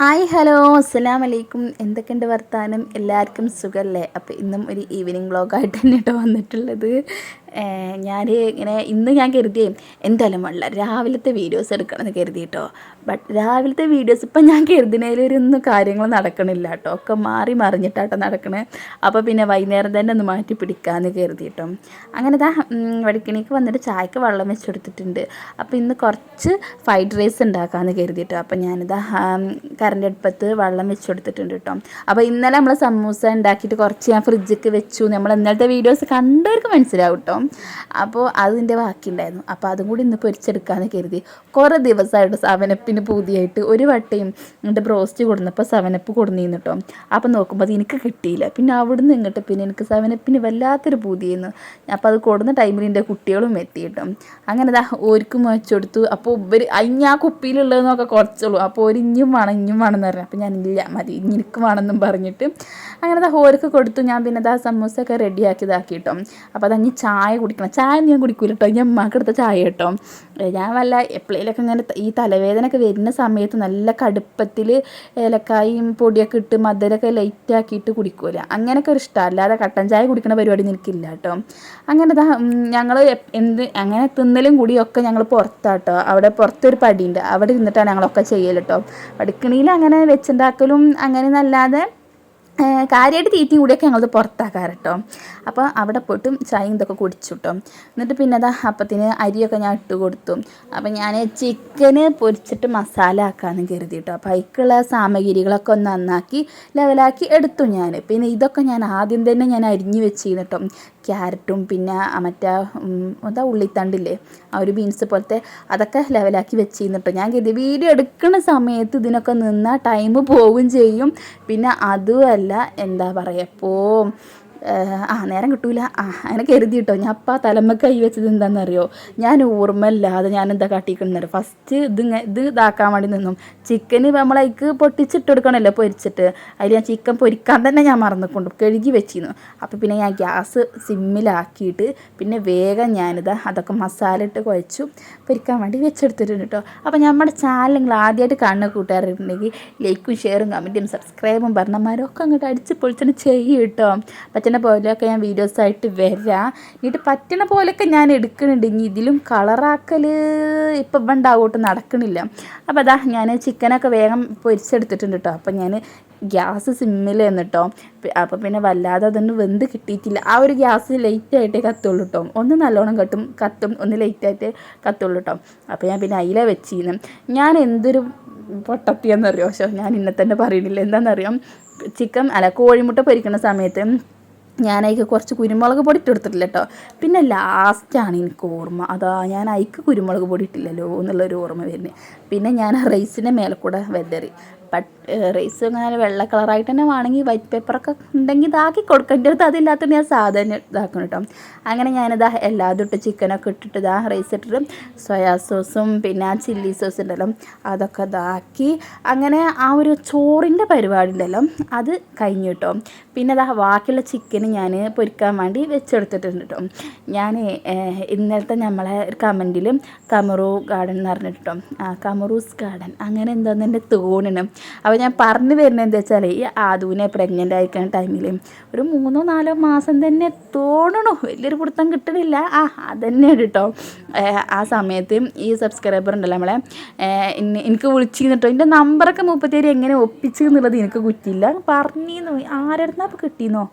Hi hello അസ്സലാമു അലൈക്കും. എന്തൊക്കെയുണ്ട് വർത്താനം? എല്ലാവർക്കും സുഖമല്ലേ? അപ്പോൾ ഇന്നും ഒരു ഈവനിങ് വ്ളോഗായിട്ട് തന്നെ കേട്ടോ വന്നിട്ടുള്ളത്. ഇന്ന് ഞാൻ കരുതിയേ എന്തായാലും വളരെ രാവിലത്തെ വീഡിയോസ് എടുക്കണമെന്ന് കരുതി കേട്ടോ. ബട്ട് രാവിലത്തെ വീഡിയോസ് ഇപ്പം ഞാൻ കരുതുന്നതിലൊന്നും കാര്യങ്ങൾ നടക്കണില്ല കേട്ടോ. ഒക്കെ മാറി മറിഞ്ഞിട്ടാട്ടോ നടക്കണേ. അപ്പോൾ പിന്നെ വൈകുന്നേരം തന്നെ ഒന്ന് മാറ്റി പിടിക്കാമെന്ന് കരുതി കേട്ടോ. അങ്ങനെ വടിക്കണിക്ക് വന്നിട്ട് ചായക്ക് വെള്ളം വെച്ചെടുത്തിട്ടുണ്ട്. അപ്പോൾ ഇന്ന് കുറച്ച് ഫ്രൈഡ് റൈസ് ഉണ്ടാക്കാമെന്ന് കരുതി കേട്ടോ. അപ്പോൾ ഞാനിതാ കറണ്ട് അടുപ്പത്ത് വെള്ളം വെച്ച് കൊടുത്തിട്ടുണ്ട് കേട്ടോ. അപ്പോൾ ഇന്നലെ നമ്മൾ സമൂസ ഉണ്ടാക്കിയിട്ട് കുറച്ച് ഞാൻ ഫ്രിഡ്ജിക്ക് വെച്ചു. നമ്മൾ ഇന്നലത്തെ വീഡിയോസ് കണ്ടവർക്ക് മനസ്സിലാവും കേട്ടോ. അപ്പോൾ അതിൻ്റെ ബാക്കിയുണ്ടായിരുന്നു. അപ്പോൾ അതും കൂടി ഇന്ന് പൊരിച്ചെടുക്കാമെന്ന് കരുതി. കുറേ ദിവസമായിട്ട് സെവനപ്പിന് പൂതിയായിട്ട് ഒരു വട്ടയും എന്നിട്ട് ബ്രോസ്റ്റ് കൊടുന്നപ്പോൾ സെവനപ്പ് കൊടുന്നിരുന്നു കേട്ടോ. അപ്പോൾ നോക്കുമ്പോൾ അത് എനിക്ക് കിട്ടിയില്ല. പിന്നെ അവിടുന്ന് ഇങ്ങോട്ട് പിന്നെ എനിക്ക് സെവനപ്പിന് വല്ലാത്തൊരു പൂതിയായിരുന്നു. അപ്പോൾ അത് കൊടുന്ന ടൈമിൽ എൻ്റെ കുട്ടികളും എത്തി കേട്ടോ. അങ്ങനെ ഓർക്കും വെച്ചു കൊടുത്തു. അപ്പോൾ ആ കുപ്പിയിലുള്ളതെന്നൊക്കെ കുറച്ചുള്ളൂ. അപ്പോൾ ഒരു ഇഞ്ഞും വേണമെന്ന് പറഞ്ഞു. അപ്പോൾ ഞാനില്ല മതി എനിക്ക് വേണമെന്നും പറഞ്ഞിട്ട് അങ്ങനെ ഓർക്ക് കൊടുത്തു. ഞാൻ പിന്നെ സമൂസയൊക്കെ റെഡിയാക്കിയതാക്കി കേട്ടോ. അപ്പോൾ അതഞ്ഞ് ചായ കുടിക്കണം. ചായ ഞാൻ കുടിക്കൂല കേട്ടോ. ഞാൻ അമ്മക്കെടുത്ത ചായ കേട്ടോ. ഞാൻ വല്ല എപ്പോഴേലൊക്കെ ഇങ്ങനെ ഈ തലവേദനയൊക്കെ വരുന്ന സമയത്ത് നല്ല കടുപ്പത്തിൽ ഏലക്കായും പൊടിയൊക്കെ ഇട്ട് മധുരമൊക്കെ ലൈറ്റാക്കിയിട്ട് കുടിക്കൂല. അങ്ങനെയൊക്കെ ഒരു ഇഷ്ടം. അല്ലാതെ കട്ടൻ ചായ കുടിക്കുന്ന പരിപാടി എനിക്കില്ല കേട്ടോ. അങ്ങനെ ഞങ്ങൾ അങ്ങനെ തിന്നലും കൂടിയൊക്കെ ഞങ്ങൾ പുറത്താട്ടോ. അവിടെ പുറത്തൊരു പടിയുണ്ട്. അവിടെ ഇരുന്നിട്ടാണ് ഞങ്ങളൊക്കെ ചെയ്യൽ കേട്ടോ. അടുക്കളയിൽ അങ്ങനെ വെച്ചുണ്ടാക്കലും അങ്ങനെ നല്ലാതെ കാര്യമായിട്ട് തീറ്റയും കൂടിയൊക്കെ ഞങ്ങളത് പുറത്താക്കാറ് കേട്ടോ. അപ്പോൾ അവിടെ പോയിട്ടും ചായയും ഇതൊക്കെ കുടിച്ചു കേട്ടോ. എന്നിട്ട് പിന്നെ അപ്പത്തിന് അരിയൊക്കെ ഞാൻ ഇട്ട് കൊടുത്തു. അപ്പോൾ ഞാൻ ചിക്കന് പൊരിച്ചിട്ട് മസാല ആക്കാമെന്ന് കരുതി കേട്ടോ. അപ്പോൾ അതിലേക്കുള്ള സാമഗ്രികളൊക്കെ ഒന്ന് നന്നാക്കി ലെവലാക്കി എടുത്തു ഞാൻ. പിന്നെ ഇതൊക്കെ ഞാൻ ആദ്യം തന്നെ ഞാൻ അരിഞ്ഞ് വെച്ചിരുന്നു കേട്ടോ. ക്യാരറ്റും പിന്നെ മറ്റേ ഉള്ളിത്തണ്ടില്ലേ, ആ ഒരു ബീൻസ് പോലത്തെ അതൊക്കെ ലെവലാക്കി വെച്ചിരുന്നു കേട്ടോ. ഞാൻ കരുതി വീഡിയോ എടുക്കുന്ന സമയത്ത് ഇതിനൊക്കെ നിന്നാൽ ടൈം പോവുകയും ചെയ്യും. പിന്നെ അതുമല്ല എന്താ പറയുക, ഇപ്പോൾ നേരം കിട്ടൂല അങ്ങനെ കരുതി കേട്ടോ. ഞാൻ അപ്പം തലമ്മ കൈ വെച്ചത് എന്താണെന്നറിയോ, ഞാൻ ഓർമ്മയില്ലാതെ ഞാൻ എന്താ കാട്ടിക്കുന്നറിയോ, ഫസ്റ്റ് ഇത് ഇതാക്കാൻ വേണ്ടി നിന്നും ചിക്കന് നമ്മളതിക്ക് പൊട്ടിച്ചിട്ട് കൊടുക്കണമല്ലോ പൊരിച്ചിട്ട്. അതിൽ ഞാൻ ചിക്കൻ പൊരിക്കാൻ തന്നെ ഞാൻ മറന്നുകൊണ്ട് കഴുകി വെച്ചിരുന്നു. അപ്പോൾ പിന്നെ ഞാൻ ഗ്യാസ് സിമ്മിലാക്കിയിട്ട് പിന്നെ വേഗം അതൊക്കെ മസാല ഇട്ട് കുഴച്ചു പൊരിക്കാൻ വേണ്ടി വെച്ചെടുത്തിട്ടുണ്ട് കേട്ടോ. അപ്പോൾ നമ്മുടെ ചാനൽ നിങ്ങൾ ആദ്യമായിട്ട് കാണുന്ന കൂട്ടുകാരുണ്ടെങ്കിൽ ലൈക്കും ഷെയറും കമൻറ്റും സബ്സ്ക്രൈബും പറഞ്ഞമാരൊക്കെ അങ്ങോട്ട് അടിച്ച് പൊളിച്ചെന്ന് ചെയ്യും കേട്ടോ. പറ്റുന്ന പോലെയൊക്കെ ഞാൻ വീഡിയോസായിട്ട് വരാം. എന്നിട്ട് പറ്റുന്ന പോലെയൊക്കെ ഞാൻ എടുക്കുന്നുണ്ട്. ഇനി ഇതിലും കളറാക്കൽ ഇപ്പം ഉണ്ടാവോട്ട് നടക്കണില്ല. അപ്പോൾ ഞാൻ ചിക്കനൊക്കെ വേഗം പൊരിച്ചെടുത്തിട്ടുണ്ട് കേട്ടോ. അപ്പോൾ ഞാൻ ഗ്യാസ് സിമ്മിൽ എന്നിട്ടോ. അപ്പോൾ പിന്നെ വല്ലാതെ അതൊന്നും വെന്ത് കിട്ടിയിട്ടില്ല. ആ ഒരു ഗ്യാസ് ലേറ്റായിട്ടേ കത്തുള്ളൂ കേട്ടോ. ഒന്ന് നല്ലോണം കത്തും ഒന്ന് ലേറ്റായിട്ടേ കത്തുള്ളൂ കേട്ടോ. അപ്പോൾ ഞാൻ പിന്നെ അതിലെ വെച്ചിരുന്നു. ഞാൻ എന്തൊരു പൊട്ടത്തിയെന്നറിയോ, ഞാൻ ഇന്നെ തന്നെ പറയുന്നില്ല. എന്താണെന്നറിയാം, കോഴിമുട്ട പൊരിക്കുന്ന സമയത്ത് ഞാൻ കുറച്ച് കുരുമുളക് പൊടി ഇട്ടെടുത്തിട്ടില്ല കേട്ടോ. പിന്നെ ലാസ്റ്റാണ് എനിക്ക് ഓർമ്മ, ഞാൻ കുരുമുളക് പൊടി ഇട്ടില്ലല്ലോ എന്നുള്ളൊരു ഓർമ്മ വരുന്നത്. പിന്നെ ഞാൻ റൈസിൻ്റെ മേലെ കൂടെ വെതറി. റൈസ് അങ്ങനെ വെള്ള കളറായിട്ട് തന്നെ വേണമെങ്കിൽ വൈറ്റ് പേപ്പറൊക്കെ ഉണ്ടെങ്കിൽ ഇതാക്കി കൊടുക്കേണ്ട അടുത്ത് അതില്ലാത്തത് ഞാൻ സാധാരണ ഇതാക്കണം കേട്ടോ. അങ്ങനെ എല്ലാതും ഇട്ട് ചിക്കനൊക്കെ ഇട്ടിട്ട് റൈസ് ഇട്ടിട്ട് സോയാ സോസും പിന്നെ ചില്ലി സോസ് ഉണ്ടല്ലോ അതൊക്കെ ഇതാക്കി അങ്ങനെ ആ ഒരു ചോറിൻ്റെ പരിപാടി ഉണ്ടല്ലോ അത് കഴിഞ്ഞു കേട്ടോ. പിന്നെ ബാക്കിയുള്ള ചിക്കന് ഞാൻ പൊരിക്കാൻ വേണ്ടി വെച്ചെടുത്തിട്ടുണ്ട് കേട്ടോ. ഞാൻ ഇന്നലത്തെ നമ്മളെ ഒരു കമൻറ്റിലും കമറൂ ഗാർഡൻ എന്ന് പറഞ്ഞിട്ട് കേട്ടോ, കമറൂസ് ഗാർഡൻ അങ്ങനെ എന്താണെന്ന് എൻ്റെ തോന്നണം. അപ്പോൾ ഞാൻ പറഞ്ഞു വരുന്നത് എന്താ വെച്ചാൽ, ഈ ആദൂനെ പ്രഗ്നൻ്റ് ആയിരിക്കുന്ന ടൈമിൽ ഒരു 3-4 മാസം തന്നെ തോന്നണു, വലിയൊരു പിടുത്തം കിട്ടണില്ല. അതന്നെയാണ് കേട്ടോ. ആ സമയത്ത് ഈ സബ്സ്ക്രൈബർ ഉണ്ടല്ലോ നമ്മളെ എനിക്ക് വിളിച്ചിരുന്നു. എൻ്റെ നമ്പറൊക്കെ 37 എങ്ങനെ ഒപ്പിച്ചു എന്നുള്ളത് എനിക്ക് കുറ്റില്ല. പറഞ്ഞിരുന്നു ആരെടുന്നാ അപ്പോൾ കിട്ടിയെന്നോ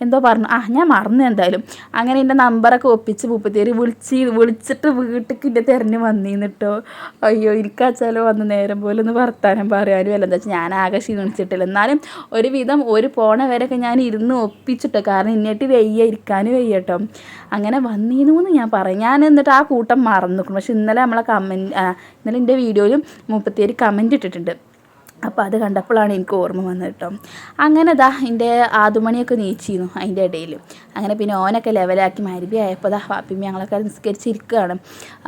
എന്തോ പറഞ്ഞു, ഞാൻ മറന്നു എന്തായാലും. അങ്ങനെ എൻ്റെ നമ്പറൊക്കെ ഒപ്പിച്ച് 37 വിളിച്ചിട്ട് വീട്ടിലേക്ക് എൻ്റെ തിരഞ്ഞ് വന്നിരുന്നു കേട്ടോ. അയ്യോ എനിക്കാച്ചാലോ വന്ന് നേരം പോലെ ഒന്ന് വർത്താനം പറയാനും അല്ല. എന്താ വെച്ചാൽ ഞാൻ ആകെ ക്ഷീണിച്ചിട്ടില്ല. എന്നാലും ഒരുവിധം ഒരു പോണ വരെയൊക്കെ ഞാൻ ഇരുന്ന് ഒപ്പിച്ചിട്ടോ. കാരണം ഇന്നിട്ട് ഇരിക്കാനും വയ്യ കേട്ടോ. അങ്ങനെ വന്നിരുന്നു എന്ന് ഞാൻ പറയും. ഞാൻ എന്നിട്ട് ആ കൂട്ടം മറന്നു നോക്കണം. പക്ഷെ ഇന്നലെ ഇന്നലെ എൻ്റെ വീഡിയോയിലും 37 കമൻറ്റ് ഇട്ടിട്ടുണ്ട്. അപ്പോൾ അത് കണ്ടപ്പോഴാണ് എനിക്ക് ഓർമ്മ വന്നത് കേട്ടോ. അങ്ങനെ എൻ്റെ ആദുമണിയൊക്കെ നീച്ചിരുന്നു അതിൻ്റെ ഇടയിൽ. അങ്ങനെ പിന്നെ ഓനൊക്കെ ലെവലാക്കി മരുഭി ആയപ്പോൾ വാപ്പിമ്മ ഞങ്ങളൊക്കെ നിസ്കരിച്ചിരിക്കുകയാണ്.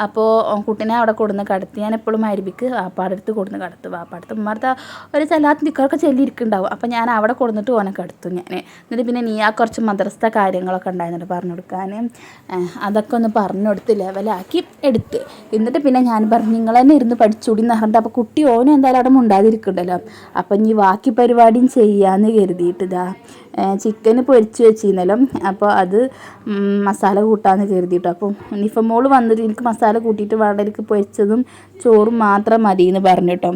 അപ്പോൾ കുട്ടീനെ അവിടെ കൊടുന്ന് കടത്തി. ഞാൻ എപ്പോഴും മരുഭിക്ക് വാപ്പാടെടുത്ത് കൊടുന്ന് കടത്തും. വാപ്പാടത്ത് ഉമ്മാർത്ത ഒരു ചെല്ലാത്ത നിൽക്കൊക്കെ ചെല്ലിയിരിക്കുന്നുണ്ടാവും. അപ്പോൾ ഞാൻ അവിടെ കൊടുന്നിട്ട് ഓനെ കടത്തും ഞാൻ. എന്നിട്ട് പിന്നെ കുറച്ച് മദ്രസത്തെ കാര്യങ്ങളൊക്കെ ഉണ്ടായിരുന്നുണ്ട് പറഞ്ഞു കൊടുക്കാൻ. അതൊക്കെ ഒന്ന് പറഞ്ഞു കൊടുത്ത് ലെവലാക്കി എടുത്ത്. എന്നിട്ട് പിന്നെ ഞാൻ പറഞ്ഞു നിങ്ങൾ തന്നെ ഇരുന്ന് പഠിച്ചുകൂടി എന്ന് പറഞ്ഞിട്ട്. അപ്പോൾ കുട്ടി ഓനും എന്തായാലും അവിടെ ഉണ്ടാതിരിക്കുന്നുണ്ട് ഉണ്ടല്ലോ. അപ്പം ഇനി ബാക്കി പരിപാടിയും ചെയ്യാമെന്ന് കരുതിയിട്ട് ഇതാ ചിക്കന് പൊരിച്ച് വെച്ചിരുന്നല്ലോ. അപ്പോൾ അത് മസാല കൂട്ടാമെന്ന് കരുതിയിട്ടോ. അപ്പം നിഫമോൾ വന്നിട്ട് എനിക്ക് മസാല കൂട്ടിയിട്ട് വേണ്ട, എനിക്ക് പൊരിച്ചതും ചോറും മാത്രം മതി എന്ന് പറഞ്ഞു കേട്ടോ.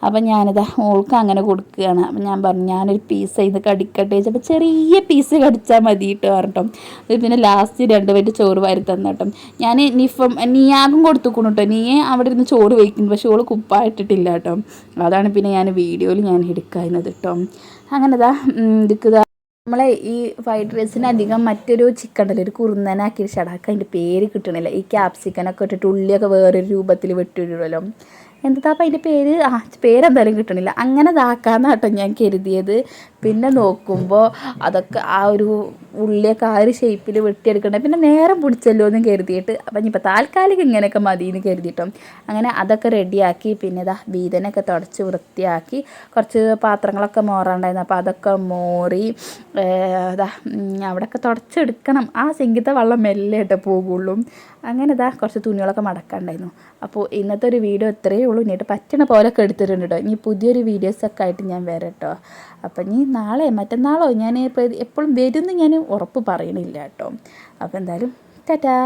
അപ്പം ഞാനിതാ ഓൾക്ക് അങ്ങനെ കൊടുക്കുകയാണ്. അപ്പം ഞാൻ പറഞ്ഞു ഞാനൊരു പീസ് ഇത് കടിക്കട്ടെ. അപ്പോൾ ചെറിയ പീസ് കടിച്ചാൽ മതി കേട്ടോ പറഞ്ഞിട്ടോ. പിന്നെ ലാസ്റ്റ് 2 വൈറ്റ് ചോറ് വാരി തന്നിട്ടോ. ഞാൻ നീയാകും കൊടുത്തുക്കണം കേട്ടോ. നീയെ അവിടെ ഇരുന്ന് ചോറ് വയ്ക്കുന്നു, പക്ഷെ ഓൾ കുപ്പായിട്ടിട്ടില്ല കേട്ടോ. അതാണ് പിന്നെ ഞാൻ വീഡിയോയിൽ ഞാൻ എടുക്കാവുന്നത് കേട്ടോ. അങ്ങനെ ഇതാ ഇതിക്ക് നമ്മളെ ഈ ഫ്രൈഡ് റൈസിന് അധികം മറ്റൊരു ചിക്കൻ ഉണ്ടല്ലോ, ഒരു കുറുന്നനാക്കി ഷടാക്ക്, അതിൻ്റെ പേര് കിട്ടണില്ല. ഈ ക്യാപ്സിക്കനൊക്കെ ഇട്ടിട്ട് ഉള്ളിയൊക്കെ വേറൊരു രൂപത്തിൽ വെട്ടിയിടുമല്ലോ. എന്താ അപ്പം അതിൻ്റെ പേരെന്തായാലും കിട്ടണില്ല. അങ്ങനെ ഇതാക്കാമെന്ന് കേട്ടോ ഞാൻ കരുതിയത്. പിന്നെ നോക്കുമ്പോൾ അതൊക്കെ ആ ഒരു ഉള്ളിയൊക്കെ ആ ഒരു ഷേപ്പിൽ വെട്ടിയെടുക്കണ്ടേ, പിന്നെ നേരം പിടിച്ചല്ലോ എന്ന് കരുതിയിട്ട് അപ്പം ഇനിയിപ്പോൾ താൽക്കാലികം ഇങ്ങനെയൊക്കെ മതി എന്ന് കരുതിയിട്ടോ. അങ്ങനെ അതൊക്കെ റെഡിയാക്കി. പിന്നെ ഇതാ വീതനൊക്കെ തുടച്ച് വൃത്തിയാക്കി. കുറച്ച് പാത്രങ്ങളൊക്കെ മോറാണ്ടായിരുന്നു, അപ്പോൾ അതൊക്കെ മോറി ഇതാ അവിടെയൊക്കെ തുടച്ചെടുക്കണം. ആ സിങ്കിത്തെ വെള്ളം മെല്ലെ ഇട്ട് പോകുള്ളൂ. അങ്ങനെ ഇതാ കുറച്ച് തുണികളൊക്കെ മടക്കാണ്ടായിരുന്നു. അപ്പോൾ ഇന്നത്തെ ഒരു വീഡിയോ ഇത്രയേ ഉള്ളൂ. ഇനിയിട്ട് പറ്റണ പോലൊക്കെ എടുത്തിട്ടുണ്ട് കേട്ടോ. ഇനി പുതിയൊരു വീഡിയോസൊക്കെ ആയിട്ട് ഞാൻ വരാം കേട്ടോ. അപ്പം ഇനി നാളെ മറ്റന്നാളോ ഞാൻ എപ്പോഴും വരുമെന്ന് ഞാൻ ഉറപ്പ് പറയണില്ല കേട്ടോ. അപ്പോൾ എന്തായാലും ടാറ്റാ.